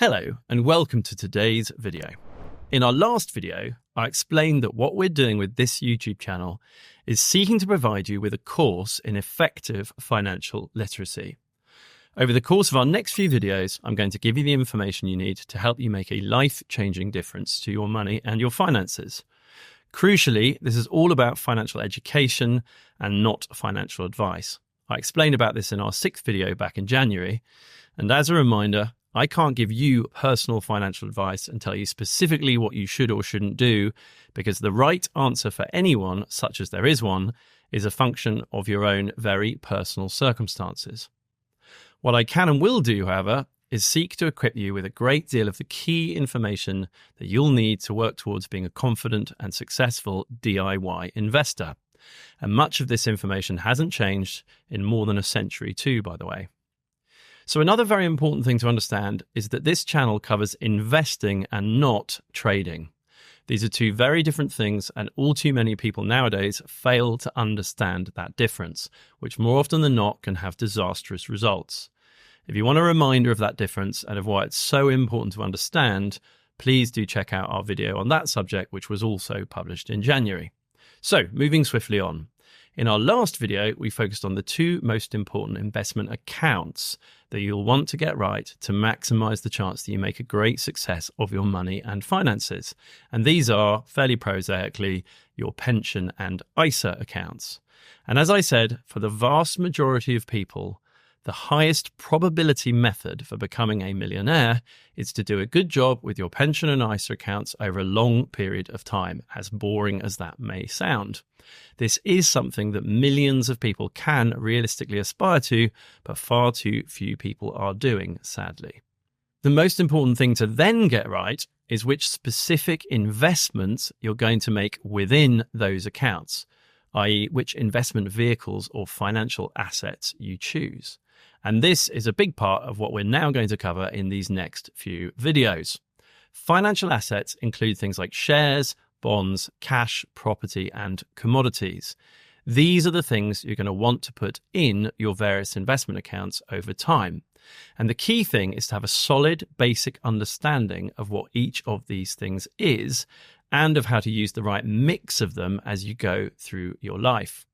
Hello and welcome to today's video. In our last video, I explained that what we're doing with this YouTube channel is seeking to provide you with a course in effective financial literacy. Over the course of our next few videos, I'm going to give you the information you need to help you make a life-changing difference to your money and your finances. Crucially, this is all about financial education and not financial advice. I explained about this in our 6th video back in January, and as a reminder, I can't give you personal financial advice and tell you specifically what you should or shouldn't do, because the right answer for anyone, such as there is one, is a function of your own very personal circumstances. What I can and will do, however, is seek to equip you with a great deal of the key information that you'll need to work towards being a confident and successful DIY investor. And much of this information hasn't changed in more than a century too, by the way. So another very important thing to understand is that this channel covers investing and not trading. These are two very different things, and all too many people nowadays fail to understand that difference, which more often than not can have disastrous results. If you want a reminder of that difference and of why it's so important to understand, please do check out our video on that subject, which was also published in January. So, moving swiftly on. In our last video, we focused on the two most important investment accounts that you'll want to get right to maximize the chance that you make a great success of your money and finances. And these are, fairly prosaically, your pension and ISA accounts. And as I said, for the vast majority of people, the highest probability method for becoming a millionaire is to do a good job with your pension and ISA accounts over a long period of time, as boring as that may sound. This is something that millions of people can realistically aspire to, but far too few people are doing, sadly. The most important thing to then get right is which specific investments you're going to make within those accounts, i.e., which investment vehicles or financial assets you choose. And this is a big part of what we're now going to cover in these next few videos. Financial assets include things like shares, bonds, cash, property, and commodities. These are the things you're going to want to put in your various investment accounts over time. And the key thing is to have a solid basic understanding of what each of these things is and of how to use the right mix of them as you go through your life.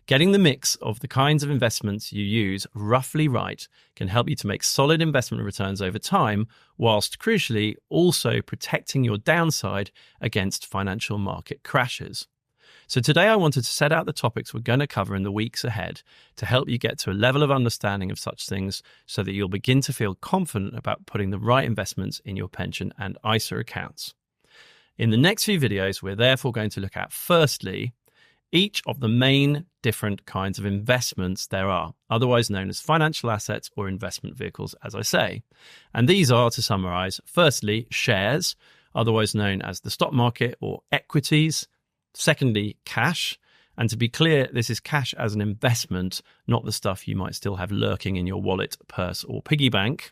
Getting the mix of the kinds of investments you use roughly right can help you to make solid investment returns over time, whilst crucially also protecting your downside against financial market crashes. So today I wanted to set out the topics we're going to cover in the weeks ahead to help you get to a level of understanding of such things so that you'll begin to feel confident about putting the right investments in your pension and ISA accounts. In the next few videos, we're therefore going to look at, firstly, each of the main different kinds of investments there are, otherwise known as financial assets or investment vehicles, as I say. And these are, to summarize, firstly, shares, otherwise known as the stock market or equities. Secondly, cash. And to be clear, this is cash as an investment, not the stuff you might still have lurking in your wallet, purse, or piggy bank.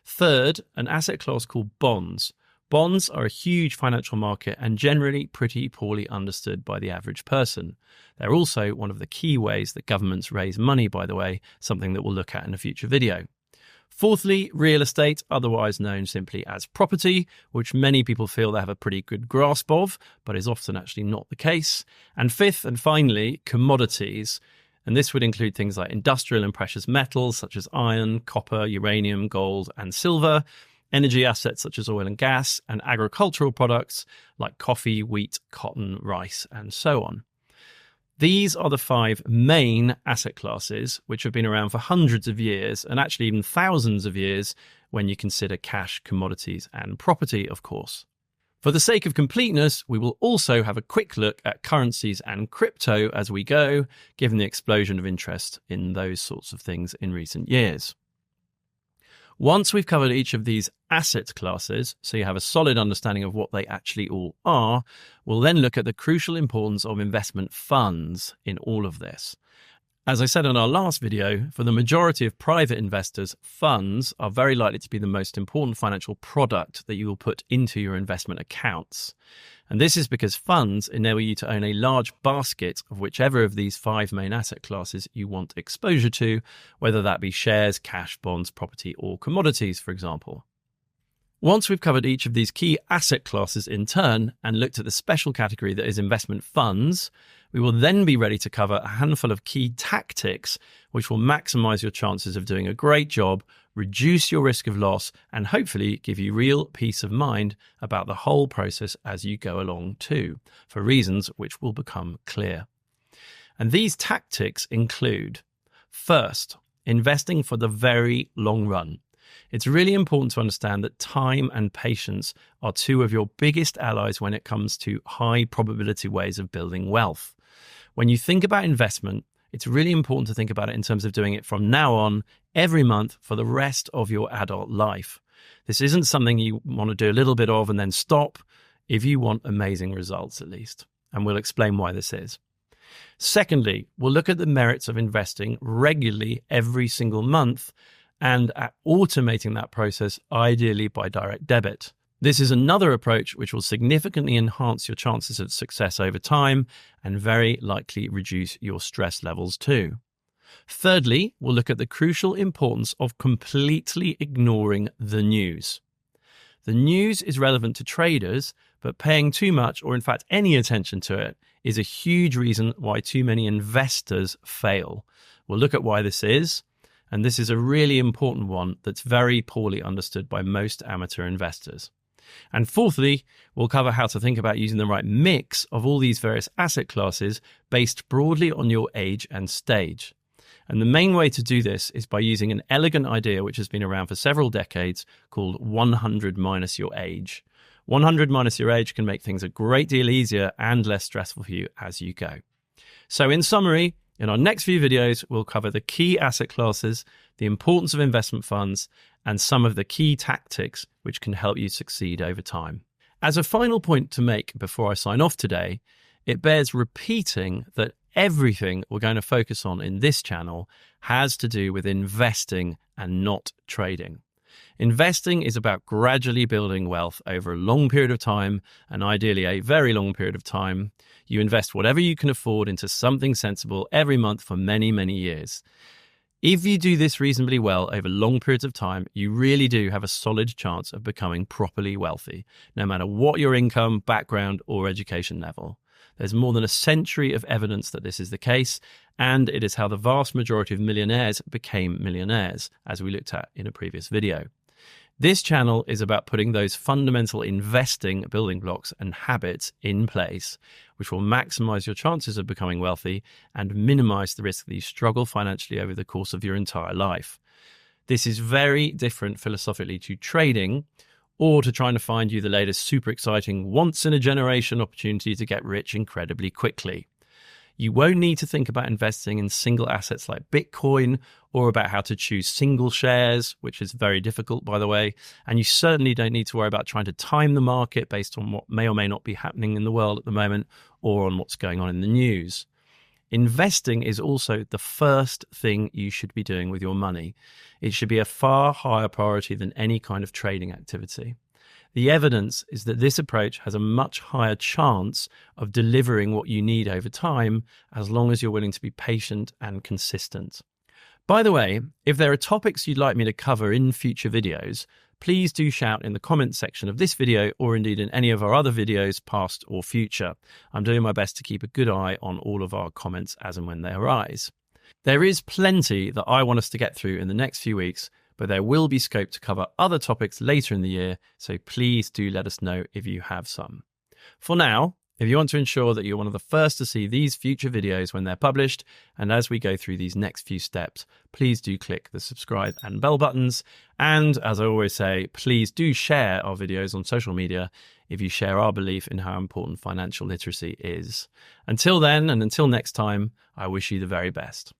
Third, an asset class called bonds. Bonds are a huge financial market and generally pretty poorly understood by the average person. They're also one of the key ways that governments raise money, by the way, something that we'll look at in a future video. Fourthly, real estate, otherwise known simply as property, which many people feel they have a pretty good grasp of, but is often actually not the case. And fifth and finally, commodities. And this would include things like industrial and precious metals such as iron, copper, uranium, gold, and silver, energy assets such as oil and gas, and agricultural products like coffee, wheat, cotton, rice, and so on. These are the 5 main asset classes which have been around for hundreds of years, and actually even thousands of years when you consider cash, commodities, and property, of course. For the sake of completeness, we will also have a quick look at currencies and crypto as we go, given the explosion of interest in those sorts of things in recent years. Once we've covered each of these asset classes, so you have a solid understanding of what they actually all are, we'll then look at the crucial importance of investment funds in all of this. As I said in our last video, for the majority of private investors, funds are very likely to be the most important financial product that you will put into your investment accounts. And this is because funds enable you to own a large basket of whichever of these 5 main asset classes you want exposure to, whether that be shares, cash, bonds, property, or commodities, for example. Once we've covered each of these key asset classes in turn and looked at the special category that is investment funds, we will then be ready to cover a handful of key tactics which will maximize your chances of doing a great job, reduce your risk of loss, and hopefully give you real peace of mind about the whole process as you go along too, for reasons which will become clear. And these tactics include, first, investing for the very long run. It's really important to understand that time and patience are two of your biggest allies when it comes to high probability ways of building wealth. When you think about investment, it's really important to think about it in terms of doing it from now on, every month, for the rest of your adult life. This isn't something you want to do a little bit of and then stop, if you want amazing results at least. And we'll explain why this is. Secondly, we'll look at the merits of investing regularly every single month and at automating that process, ideally by direct debit. This is another approach which will significantly enhance your chances of success over time and very likely reduce your stress levels too. Thirdly, we'll look at the crucial importance of completely ignoring the news. The news is relevant to traders, but paying too much or in fact any attention to it is a huge reason why too many investors fail. We'll look at why this is, and this is a really important one that's very poorly understood by most amateur investors. And fourthly, we'll cover how to think about using the right mix of all these various asset classes based broadly on your age and stage. And the main way to do this is by using an elegant idea which has been around for several decades called 100 minus your age. 100 minus your age can make things a great deal easier and less stressful for you as you go. So in summary, in our next few videos, we'll cover the key asset classes, the importance of investment funds, and some of the key tactics which can help you succeed over time. As a final point to make before I sign off today, it bears repeating that everything we're going to focus on in this channel has to do with investing and not trading. Investing is about gradually building wealth over a long period of time, and ideally a very long period of time. You invest whatever you can afford into something sensible every month for many, many years. If you do this reasonably well over long periods of time, you really do have a solid chance of becoming properly wealthy, no matter what your income, background, or education level. There's more than a century of evidence that this is the case, and it is how the vast majority of millionaires became millionaires, as we looked at in a previous video. This channel is about putting those fundamental investing building blocks and habits in place, which will maximize your chances of becoming wealthy and minimize the risk that you struggle financially over the course of your entire life. This is very different philosophically to trading or to trying to find you the latest super exciting once-in-a-generation opportunity to get rich incredibly quickly. You won't need to think about investing in single assets like Bitcoin or about how to choose single shares, which is very difficult, by the way. And you certainly don't need to worry about trying to time the market based on what may or may not be happening in the world at the moment or on what's going on in the news. Investing is also the first thing you should be doing with your money. It should be a far higher priority than any kind of trading activity. The evidence is that this approach has a much higher chance of delivering what you need over time, as long as you're willing to be patient and consistent. By the way, if there are topics you'd like me to cover in future videos, please do shout in the comments section of this video or indeed in any of our other videos, past or future. I'm doing my best to keep a good eye on all of our comments as and when they arise. There is plenty that I want us to get through in the next few weeks, but there will be scope to cover other topics later in the year, so please do let us know if you have some. For now, if you want to ensure that you're one of the first to see these future videos when they're published, and as we go through these next few steps, please do click the subscribe and bell buttons. And as I always say, please do share our videos on social media if you share our belief in how important financial literacy is. Until then, and until next time, I wish you the very best.